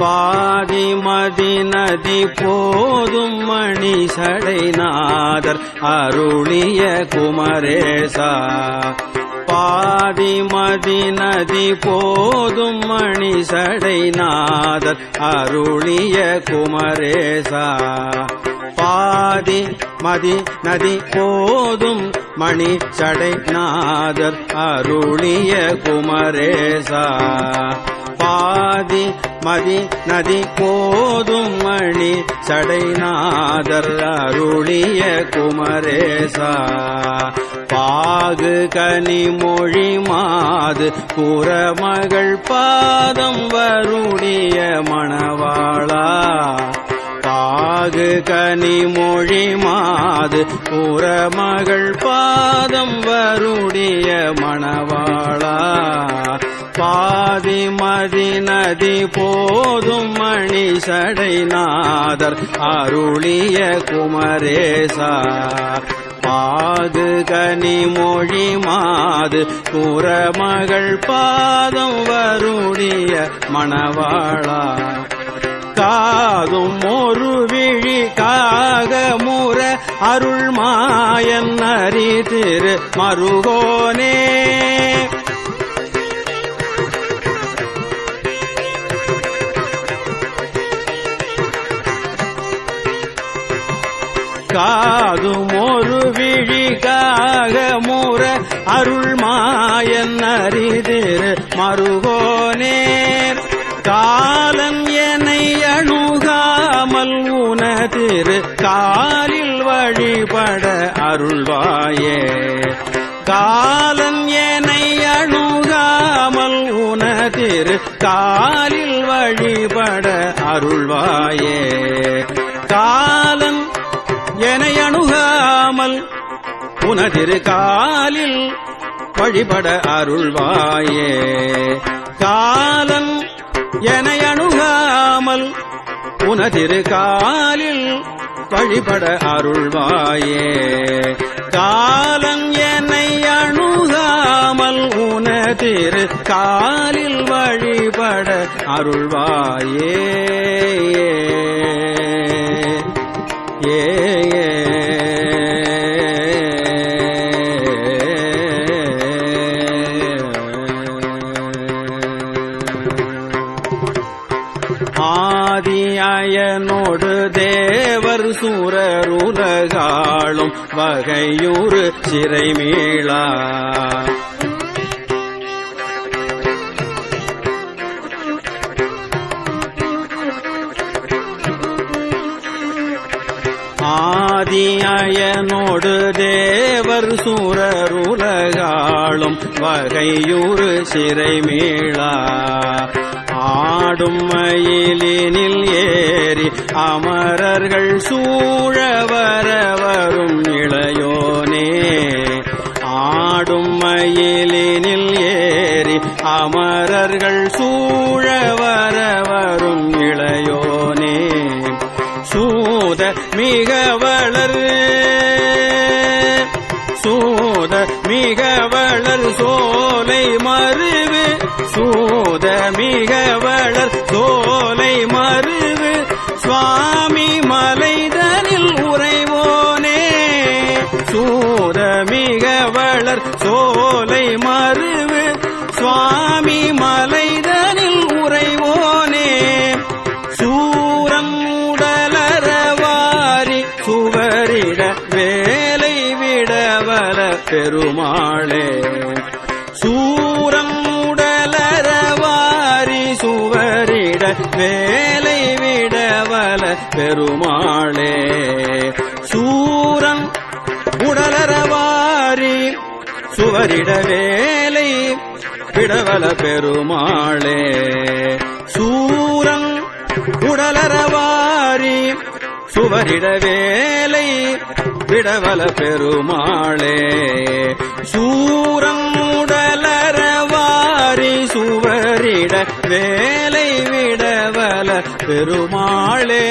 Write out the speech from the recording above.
பாதிமதி நதி போதும் மணி சடைநாதர் அருளிய குமரேசா பாதிமதி நதி போதும் மணி சடைநாதர் அருளிய குமரேசா பாதி மதி நதி போதும் மணி சடைநாதர் அருளிய குமரேசா பாதி மதி நதி போதும் மணி சடைநாதர் அருளிய குமரேசா பாகு கனி மொழி மாது புறமகள் பாதம் வருடைய மணவாளா பாகு கனி மொழி மாது புறமகள் பாதம் வருடைய மணவாளா பாதிமதி நதி போதும் மணி சடைநாதர் அருளிய குமரேசா பாகு கனி மொழி மாது புறமகள் பாதம் வருடைய மணவாளா காதும் ஒரு விழி காகமுற அருள் மாயன் அறி திரு மருகோனே காதும் ஒரு விழி காகமுற அருள் மாயன் அறி திரு மருகோனே காலன் என்னை அணுகாமல் உனதிரு காலில் வழிபட அருள்வாயே காலன் என்னை அணுகாமல் உனதிரு காலில் வழிபட அருள்வாயே காலன் என்னை அணுகாமல் உனதிரு காலில் வழிபட அருள்வாயே காலன் என்னை அணுகாமல் உனதிரு காலில் வழிபட அருள்வாயே காலன் என்னை அணுகாமல் உனதிரு காலில் வழிபட அருள்வாயே ஏ ஆதியனோடு தேவர் சூரருலகாளும் வகையூறு சிறைமீளா ஆதியனோடு தேவர் சூரருலகாளும் வகையூறு சிறைமீளா ஆடும் மயிலினில் ஏறி அமரர்கள் சூழ வர வரும் இளையோனே ஆடும் மயிலினில் ஏறி அமரர்கள் சூழ வர வரும் இளையோனே சூத மிக வளர் சூத மிக வளர் சோலை மருவு சூத மிக வளர் சோலை மருவு சுவாமி மலைதனில் உறைவோனே சூத மிக வளர் சோலை மருவு சுவாமி மலைதனில் உறைவோனே சூரம் உடலறவாரி சுவரிட வேலை விடவல பெருமாளே சூரம் உடலறவாரி சுவரிட வேலை விடவல பெருமாளே சூரம் உடலறவாரி சுவரிட வேலை விடவல பெருமாளே சூரம் உடலறவாரி சுவரிட வேலை விடவல பெருமாளே சூரம் உடலறவாரி சுவரிட வேலை விடவல பெருமாளே